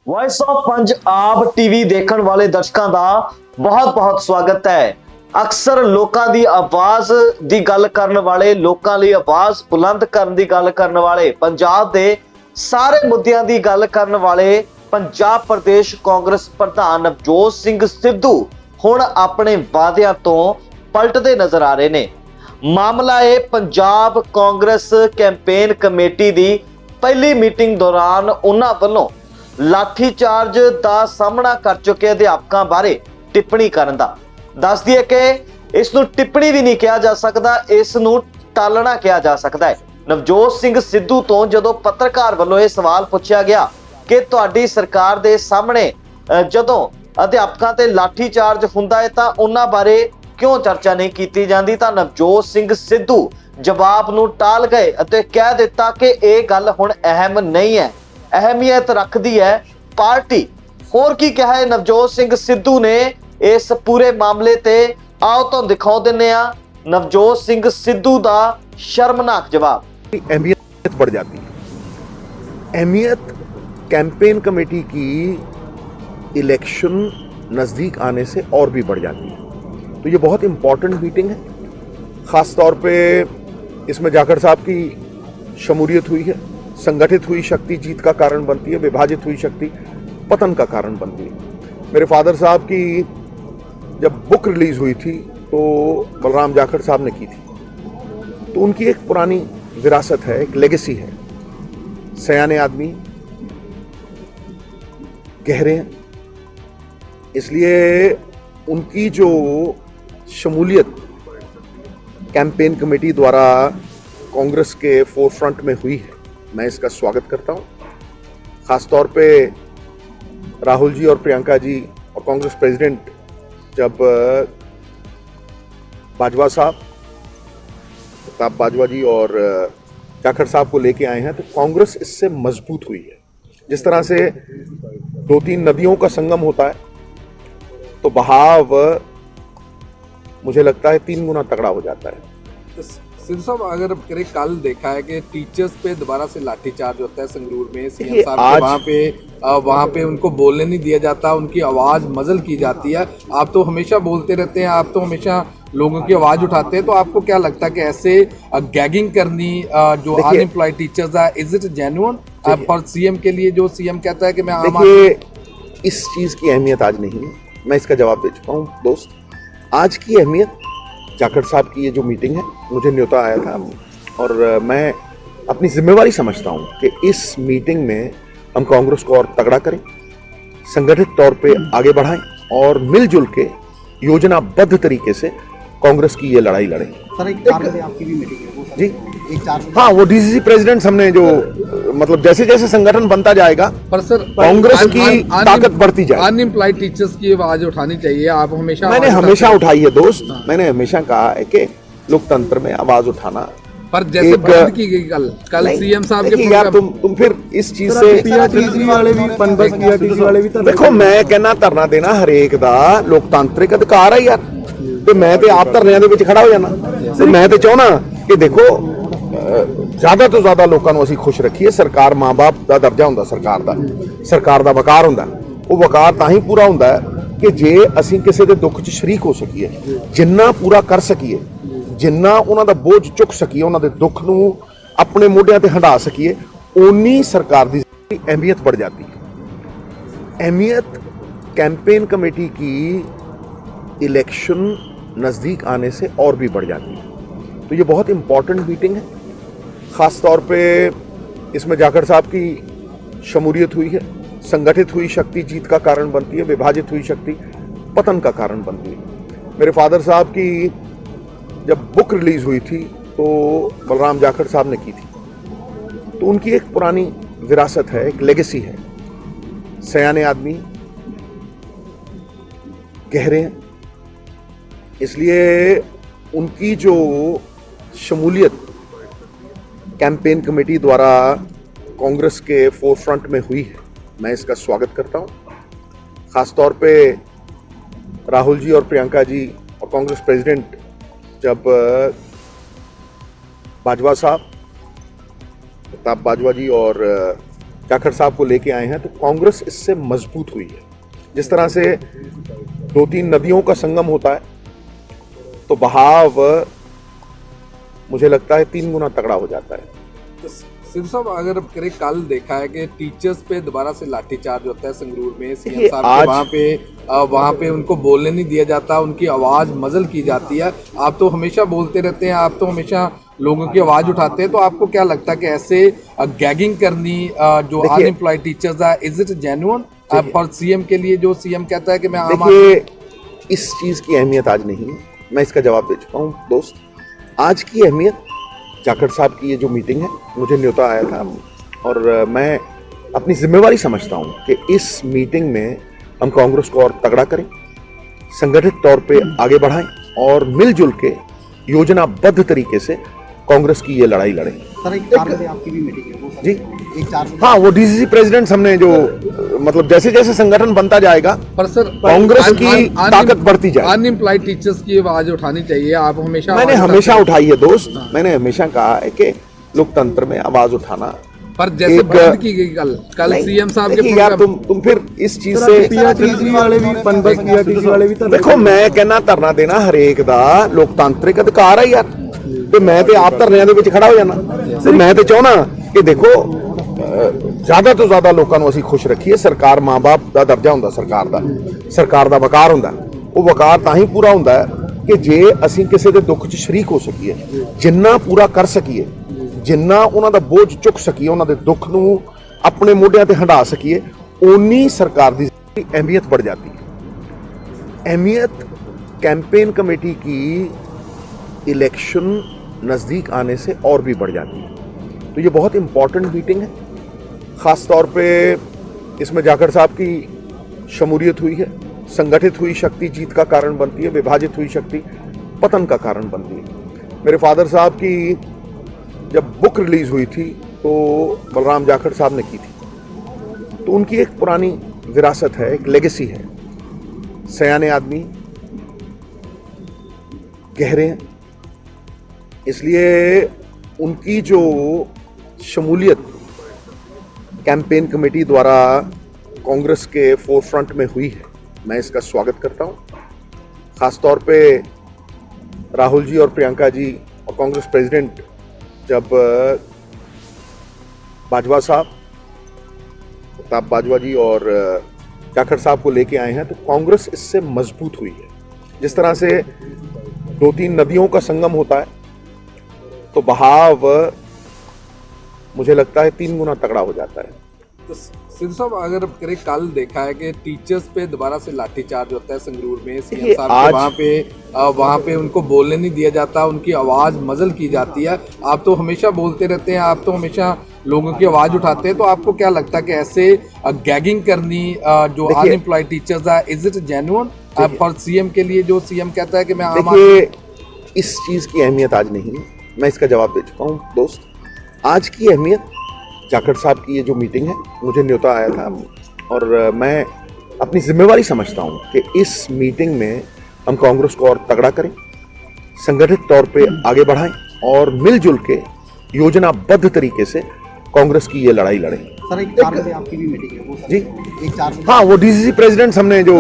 Voice of Punjab TV देखण वाले दर्शकों का बहुत बहुत स्वागत है। अक्सर लोगों की आवाज की गल करने वाले, लोगों लिए आवाज बुलंद करने की गल करने वाले, पंजाब के सारे मुद्दों की गल करने वाले पंजाब प्रदेश कांग्रेस प्रधान नवजोत सिंह सिद्धू हुण अपने वादियां तो पलटते नजर आ रहे ने। मामला है पंजाब कांग्रेस कैंपेन कमेटी की पहली मीटिंग दौरान उन्हां वल्लों लाठीचार्ज का सामना कर चुके अध्यापकों बारे टिप्पणी करन दा। दस दिए कि इसनूं टिप्पणी भी नहीं कहा जा सकता, इसनूं टालना कहा जा सकता है। नवजोत सिंह सिद्धू तो जदों पत्रकार वालों यह सवाल पूछा गया कि तुहाडी सरकार दे सामने जदों अध्यापकों ते लाठीचार्ज हुंदा है तां उन्हां बारे क्यों चर्चा नहीं की जाती, तां नवजोत सिंह सिद्धू जवाब नूं टाल गए अते कह दिता कि यह गल हुण अहम नहीं है, अहमियत रखती है पार्टी। होर की कहा है नवजोत सिंह सिद्धू ने इस पूरे मामले ते, आओ तो दिखा दिने आ नवजोत सिंह सिद्धू का शर्मनाक जवाब। अहमियत बढ़ जाती है। अहमियत कैंपेन कमेटी की इलेक्शन नज़दीक आने से और भी बढ़ जाती है। तो ये बहुत इंपॉर्टेंट मीटिंग है। ख़ास तौर पे इसमें जाखड़ साहब की शमूलियत हुई है। संगठित हुई शक्ति जीत का कारण बनती है, विभाजित हुई शक्ति पतन का कारण बनती है। मेरे फादर साहब की जब बुक रिलीज हुई थी तो बलराम जाखड़ साहब ने की थी, तो उनकी एक पुरानी विरासत है, एक लेगेसी है। सयाने आदमी, गहरे हैं, इसलिए उनकी जो शमूलियत कैंपेन कमेटी द्वारा कांग्रेस के फोरफ्रंट में हुई है, मैं इसका स्वागत करता हूं। खास तौर पे राहुल जी और प्रियंका जी और कांग्रेस प्रेसिडेंट जब बाजवा साहब, प्रताप बाजवा जी और जाखड़ साहब को लेके आए हैं, तो कांग्रेस इससे मजबूत हुई है। जिस तरह से दो तीन नदियों का संगम होता है तो बहाव मुझे लगता है 3 गुना तगड़ा हो जाता है। सिद्धू साहब, अगर करें कल देखा है कि टीचर्स पे दोबारा से लाठीचार्ज होता है संगरूर में, सीएम साहब के वहाँ पे उनको बोलने नहीं दिया जाता, उनकी आवाज़ मजल की जाती है। आप तो हमेशा बोलते रहते हैं, आप तो हमेशा लोगों की आवाज़ उठाते हैं, तो आपको क्या लगता है कि ऐसे गैगिंग करनी जो अनएम्प्लॉयड टीचर्स है, is it genuine for CM के लिए, जो सीएम कहता है कि मैं देखिए, इस चीज़ की अहमियत आज नहीं है, मैं इसका जवाब दे चुका हूँ दोस्त। आज की अहमियत जाखड़ साहब की ये जो मीटिंग है, मुझे न्योता आया था और मैं अपनी जिम्मेवारी समझता हूँ कि इस मीटिंग में हम कांग्रेस को और तगड़ा करें, संगठित तौर पे आगे बढ़ाएं और मिलजुल के योजनाबद्ध तरीके से कांग्रेस की ये लड़ाई लड़ें। सर, एक 4 बजे आपकी भी मीटिंग है वो जी, एक 4 बजे। हाँ, वो डीसीसी प्रेसिडेंट हमने जो मतलब जैसे जैसे संगठन बनता जाएगा, पर सर कांग्रेस की ताकत बढ़ती जाए। अनएम्प्लॉयड टीचर्स की आवाज उठानी चाहिए, आप हमेशा मैंने हमेशा उठाई है दोस्त, मैंने हमेशा कहा है कि लोकतंत्र में आवाज उठाना। पर जैसे बंद की गई कल सीएम साहब के यार तुम फिर इस चीज से पीआरटीसी वाले भी पनबस पीआरटीसी वाले भी देखो, मैं कहना धरना देना हरेक दा लोकतांत्रिक अधिकार है यार, ਤੇ ਮੈਂ ਤੇ ਆਪ ਧਰਨਿਆਂ ਦੇ ਵਿੱਚ ਖੜਾ ਹੋ ਜਾਣਾ। ਤੇ ਮੈਂ ਤੇ ਚਾਹਣਾ ਕਿ ਦੇਖੋ ਜ਼ਿਆਦਾ ਤੋਂ ਜ਼ਿਆਦਾ ਲੋਕਾਂ ਨੂੰ ਅਸੀਂ ਖੁਸ਼ ਰੱਖੀਏ। ਸਰਕਾਰ ਮਾਂ-ਬਾਪ ਦਾ ਦਰਜਾ ਹੁੰਦਾ, ਸਰਕਾਰ ਦਾ ਵਕਾਰ ਹੁੰਦਾ। ਉਹ ਵਕਾਰ ਤਾਂ ਹੀ ਪੂਰਾ ਹੁੰਦਾ ਕਿ ਜੇ ਅਸੀਂ ਕਿਸੇ ਦੇ ਦੁੱਖ 'ਚ ਸ਼ਰੀਕ ਹੋ ਸਕੀਏ, ਜਿੰਨਾ ਪੂਰਾ ਕਰ ਸਕੀਏ, ਜਿੰਨਾ ਉਹਨਾਂ ਦਾ ਬੋਝ ਚੁੱਕ ਸਕੀਏ, ਉਹਨਾਂ ਦੇ ਦੁੱਖ ਨੂੰ ਆਪਣੇ ਮੋਢਿਆਂ ਤੇ ਹੰਢਾ ਸਕੀਏ, ਓਨੀ ਸਰਕਾਰ ਦੀ ਅਹਿਮੀਅਤ बढ़ जाती है। अहमियत कैंपेन कमेटी की इलेक्शन नज़दीक आने से और भी बढ़ जाती है। तो ये बहुत इंपॉर्टेंट मीटिंग है। ख़ास तौर पे इसमें जाखड़ साहब की शमूलियत हुई है। संगठित हुई शक्ति जीत का कारण बनती है, विभाजित हुई शक्ति पतन का कारण बनती है। मेरे फादर साहब की जब बुक रिलीज हुई थी तो बलराम जाखड़ साहब ने की थी, तो उनकी एक पुरानी विरासत है, एक लेगेसी है। सयाने आदमी, गहरे हैं, इसलिए उनकी जो शमूलियत कैंपेन कमेटी द्वारा कांग्रेस के फोरफ्रंट में हुई है, मैं इसका स्वागत करता हूं। खास तौर पे राहुल जी और प्रियंका जी और कांग्रेस प्रेसिडेंट जब बाजवा साहब, प्रताप बाजवा जी और जाखड़ साहब को लेके आए हैं तो कांग्रेस इससे मजबूत हुई है। जिस तरह से 2-3 नदियों का संगम होता है तो बहाव मुझे लगता है 3 गुना तगड़ा हो जाता है। सिद्धू साहब, अगर करें कल देखा है कि टीचर्स पे दोबारा से लाठीचार्ज होता है संगरूर में, सीएम देखिए, साहब के वहाँ पे उनको बोलने नहीं दिया जाता, उनकी आवाज मजल की जाती है। आप तो हमेशा बोलते रहते हैं, आप तो हमेशा लोगों की आवाज उठाते हैं, तो आपको क्या लगता है कि ऐसे गैगिंग करनी जो अनएम्प्लॉयड टीचर्स है, is it genuine for CM के लिए, जो सीएम कहता है कि मैं आम देखिए, इस चीज की अहमियत आज नहीं है, मैं इसका जवाब दे चुका हूँ दोस्त। आज की अहमियत जाखड़ साहब की ये जो मीटिंग है, मुझे न्योता आया था और मैं अपनी जिम्मेवारी समझता हूँ कि इस मीटिंग में हम कांग्रेस को और तगड़ा करें, संगठित तौर पे आगे बढ़ाएं और मिलजुल के योजनाबद्ध तरीके से कांग्रेस की ये लड़ाई लड़ें। सर, एक 4 बजे आपकी भी मीटिंग है वो सर? जी, एक 4 बजे। हाँ, वो डीसीसी प्रेसिडेंट हमने जो मतलब जैसे जैसे संगठन बनता जाएगा पर सर कांग्रेस की ताकत बढ़ती जाए। अनएम्प्लॉयड टीचर्स की आवाज उठानी चाहिए, आप हमेशा मैंने हमेशा उठाई है दोस्त, मैंने हमेशा कहा है कि लोकतंत्र में आवाज उठाना। पर जैसे बंद की गई कल सीएम साहब के यार तुम फिर इस चीज से पीआरटीसी वाले भी पनबस पीआरटीसी वाले भी देखो, मैं कहना धरना देना हरेक ਦਾ ਲੋਕਤਾਂਤਰਿਕ ਅਧਿਕਾਰ ਹੈ ਯਾਰ, ਤੇ ਮੈਂ ਤੇ ਆਪ ਧਰਨਿਆਂ ਦੇ ਵਿੱਚ ਖੜਾ ਹੋ ਜਾਣਾ ਤੇ ਮੈਂ ਤੇ ਚਾਹਣਾ ਕਿ ਦੇਖੋ ਜ਼ਿਆਦਾ ਤੋਂ ਜ਼ਿਆਦਾ ਲੋਕਾਂ ਨੂੰ ਅਸੀਂ ਖੁਸ਼ ਰੱਖੀਏ। ਸਰਕਾਰ ਮਾਂ-ਬਾਪ ਦਾ ਦਰਜਾ ਹੁੰਦਾ ਸਰਕਾਰ ਦਾ ਵਕਾਰ ਹੁੰਦਾ, ਉਹ ਵਕਾਰ ਤਾਂ ਹੀ ਪੂਰਾ ਹੁੰਦਾ ਹੈ ਕਿ ਜੇ ਅਸੀਂ ਕਿਸੇ ਦੇ ਦੁੱਖ 'ਚ ਸ਼ਰੀਕ ਹੋ ਸਕੀਏ, ਜਿੰਨਾ ਪੂਰਾ ਕਰ ਸਕੀਏ, ਜਿੰਨਾ ਉਹਨਾਂ ਦਾ ਬੋਝ ਚੁੱਕ ਸਕੀਏ, ਉਹਨਾਂ ਦੇ ਦੁੱਖ ਨੂੰ ਆਪਣੇ ਮੋਢਿਆਂ ਤੇ ਹੰਢਾ ਸਕੀਏ, ਓਨੀ ਸਰਕਾਰ ਦੀ अहमियत बढ़ जाती है। अहमियत कैंपेन कमेटी की इलेक्शन नज़दीक आने से और भी बढ़ जाती है। तो ये बहुत इम्पॉर्टेंट मीटिंग है, ख़ास तौर पे इसमें जाखड़ साहब की शमूलियत हुई है। संगठित हुई शक्ति जीत का कारण बनती है, विभाजित हुई शक्ति पतन का कारण बनती है। मेरे फादर साहब की जब बुक रिलीज हुई थी तो बलराम जाखड़ साहब ने की थी, तो उनकी एक पुरानी विरासत है, एक लेगेसी है। सयाने आदमी, गहरे हैं, इसलिए उनकी जो शमूलियत कैंपेन कमेटी द्वारा कांग्रेस के फोरफ्रंट में हुई है, मैं इसका स्वागत करता हूं। खास तौर पे राहुल जी और प्रियंका जी और कांग्रेस प्रेसिडेंट जब बाजवा साहब, प्रताप बाजवा जी और जाखड़ साहब को लेके आए हैं, तो कांग्रेस इससे मजबूत हुई है। जिस तरह से 2-3 नदियों का संगम होता है तो बहाव मुझे लगता है 3 गुना तगड़ा हो जाता है। तो सिद्धू साहब, अगर करें कल देखा है कि टीचर्स पे दोबारा से लाठीचार्ज होता है संगरूर में, सीएम साहब के वहाँ पे उनको बोलने नहीं दिया जाता, उनकी आवाज़ मजल की जाती है। आप तो हमेशा बोलते रहते हैं, आप तो हमेशा लोगों की आवाज़ उठाते हैं, तो आपको क्या लगता है कि ऐसे गैगिंग करनी जो अनएम्प्लॉयड टीचर्स है, is it genuine for CM के लिए, जो सीएम कहता है कि मैं देखिए, इस चीज़ की अहमियत आज नहीं है, मैं इसका जवाब दे चुका हूँ दोस्त। आज की अहमियत जाखड़ साहब की ये जो मीटिंग है, मुझे न्योता आया था और मैं अपनी जिम्मेवारी समझता हूँ कि इस मीटिंग में हम कांग्रेस को और तगड़ा करें, संगठित तौर पे आगे बढ़ाएं और मिलजुल के योजनाबद्ध तरीके से कांग्रेस की ये लड़ाई लड़ें। सर, एक 4 बजे आपकी भी मीटिंग है वो सर? जी, एक 4 बजे। हाँ, वो डीसीसी प्रेसिडेंट हमने जो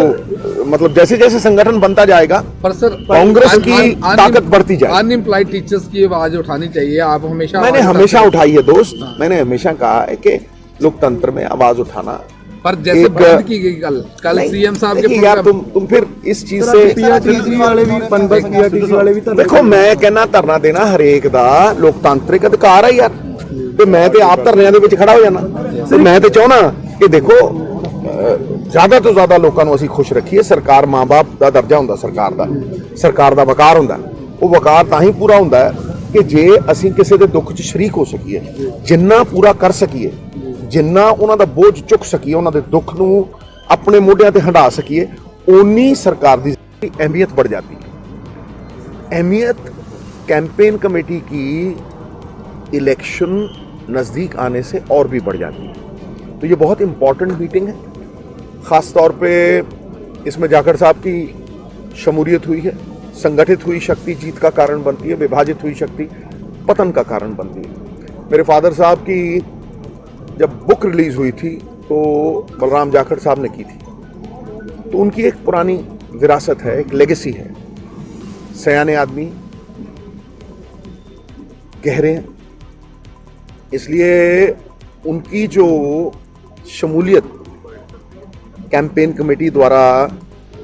मतलब जैसे जैसे संगठन बनता जाएगा पर सर कांग्रेस की ताकत बढ़ती जाए। अनएम्प्लॉयड टीचर्स की आवाज उठानी चाहिए, आप हमेशा मैंने हमेशा उठाई है दोस्त, मैंने हमेशा कहा है कि लोकतंत्र में आवाज उठाना। पर जैसे बंद की गई कल सीएम साहब के यार तुम फिर इस चीज से पीआरटीसी वाले भी पनबस पीआरटीसी वाले भी देखो, मैं कहना धरना देना हरेक ਦਾ ਲੋਕਤਾਂਤਰਿਕ ਅਧਿਕਾਰ ਹੈ ਯਾਰ, ਤੇ ਮੈਂ ਤੇ ਆਪ ਧਰਨਿਆਂ ਦੇ ਵਿੱਚ ਖੜਾ ਹੋ ਜਾਣਾ ਤੇ ਮੈਂ ਤੇ ਚਾਹਣਾ ਕਿ ਦੇਖੋ ਜ਼ਿਆਦਾ ਤੋਂ ਜ਼ਿਆਦਾ ਲੋਕਾਂ ਨੂੰ ਅਸੀਂ ਖੁਸ਼ ਰੱਖੀਏ। ਸਰਕਾਰ ਮਾਂ-ਬਾਪ ਦਾ ਦਰਜਾ ਹੁੰਦਾ ਸਰਕਾਰ ਦਾ ਵਕਾਰ ਹੁੰਦਾ, ਉਹ ਵਕਾਰ ਤਾਂ ਹੀ ਪੂਰਾ ਹੁੰਦਾ ਹੈ ਕਿ ਜੇ ਅਸੀਂ ਕਿਸੇ ਦੇ ਦੁੱਖ 'ਚ ਸ਼ਰੀਕ ਹੋ ਸਕੀਏ, ਜਿੰਨਾ ਪੂਰਾ ਕਰ ਸਕੀਏ, ਜਿੰਨਾ ਉਹਨਾਂ ਦਾ ਬੋਝ ਚੁੱਕ ਸਕੀਏ, ਉਹਨਾਂ ਦੇ ਦੁੱਖ ਨੂੰ ਆਪਣੇ ਮੋਢਿਆਂ ਤੇ ਹੰਢਾ ਸਕੀਏ, ਓਨੀ ਸਰਕਾਰ ਦੀ ਅਹਿਮੀਅਤ बढ़ जाती है। अहमियत कैंपेन कमेटी की इलेक्शन नज़दीक आने से और भी बढ़ जाती है। तो ये बहुत इम्पॉर्टेंट मीटिंग है, ख़ास तौर पे इसमें जाखड़ साहब की शमूलियत हुई है। संगठित हुई शक्ति जीत का कारण बनती है, विभाजित हुई शक्ति पतन का कारण बनती है। मेरे फादर साहब की जब बुक रिलीज हुई थी तो बलराम जाखड़ साहब ने की थी, तो उनकी एक पुरानी विरासत है, एक लेगेसी है। सयाने आदमी, गहरे हैं, इसलिए उनकी जो शमूलियत कैंपेन कमेटी द्वारा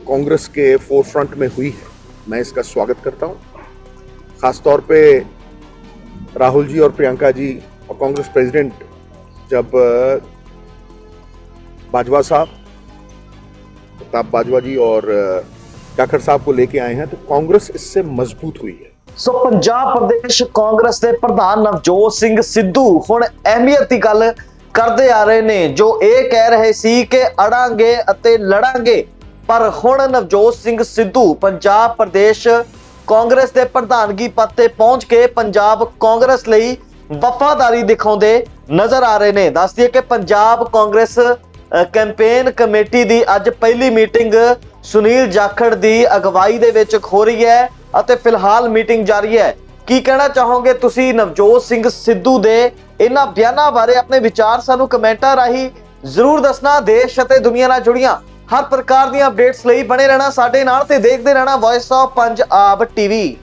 कांग्रेस के फोरफ्रंट में हुई है, मैं इसका स्वागत करता हूं। खासतौर पे राहुल जी और प्रियंका जी और कांग्रेस प्रेसिडेंट जब बाजवा साहब, प्रताप बाजवा जी और जाखड़ साहब को लेके आए हैं, तो कांग्रेस इससे मजबूत हुई है। ਸੋ ਪੰਜਾਬ ਪ੍ਰਦੇਸ਼ ਕਾਂਗਰਸ ਦੇ ਪ੍ਰਧਾਨ ਨਵਜੋਤ ਸਿੰਘ ਸਿੱਧੂ ਹੁਣ ਅਹਿਮੀਅਤ ਦੀ ਗੱਲ ਕਰਦੇ ਆ ਰਹੇ ਨੇ, ਜੋ ਇਹ ਕਹਿ ਰਹੇ ਸੀ ਕਿ ਅੜਾਂਗੇ ਅਤੇ ਲੜਾਂਗੇ, ਪਰ ਹੁਣ ਨਵਜੋਤ ਸਿੰਘ ਸਿੱਧੂ ਪੰਜਾਬ ਪ੍ਰਦੇਸ਼ ਕਾਂਗਰਸ ਦੇ ਪ੍ਰਧਾਨਗੀ ਪਦ ਤੇ ਪਹੁੰਚ ਕੇ ਪੰਜਾਬ ਕਾਂਗਰਸ ਲਈ ਵਫਾਦਾਰੀ ਦਿਖਾਉਂਦੇ ਨਜ਼ਰ ਆ ਰਹੇ ਨੇ। ਦੱਸ ਦਈਏ ਕਿ ਪੰਜਾਬ ਕਾਂਗਰਸ ਕੈਂਪੇਨ ਕਮੇਟੀ ਦੀ ਅੱਜ ਪਹਿਲੀ ਮੀਟਿੰਗ ਸੁਨੀਲ ਜਾਖੜ ਦੀ ਅਗਵਾਈ ਦੇ ਵਿੱਚ ਹੋ ਰਹੀ ਹੈ ਅਤੇ ਫਿਲਹਾਲ ਮੀਟਿੰਗ ਜਾਰੀ ਹੈ। ਕੀ ਕਹਿਣਾ ਚਾਹੋਗੇ ਤੁਸੀਂ ਨਵਜੋਤ ਸਿੰਘ ਸਿੱਧੂ ਦੇ ਇਹਨਾਂ ਬਿਆਨਾਂ ਬਾਰੇ? ਆਪਣੇ ਵਿਚਾਰ ਸਾਨੂੰ ਕਮੈਂਟਾਂ ਰਾਹੀਂ ਜ਼ਰੂਰ ਦੱਸਣਾ। ਦੇਸ਼ ਅਤੇ ਦੁਨੀਆ ਨਾਲ ਜੁੜੀਆਂ ਹਰ ਪ੍ਰਕਾਰ ਦੀਆਂ ਅਪਡੇਟਸ ਲਈ ਬਣੇ ਰਹਿਣਾ ਸਾਡੇ ਨਾਲ ਤੇ ਦੇਖਦੇ ਰਹਿਣਾ ਵੌਇਸ ਆਫ ਪੰਜਾਬ ਟੀਵੀ।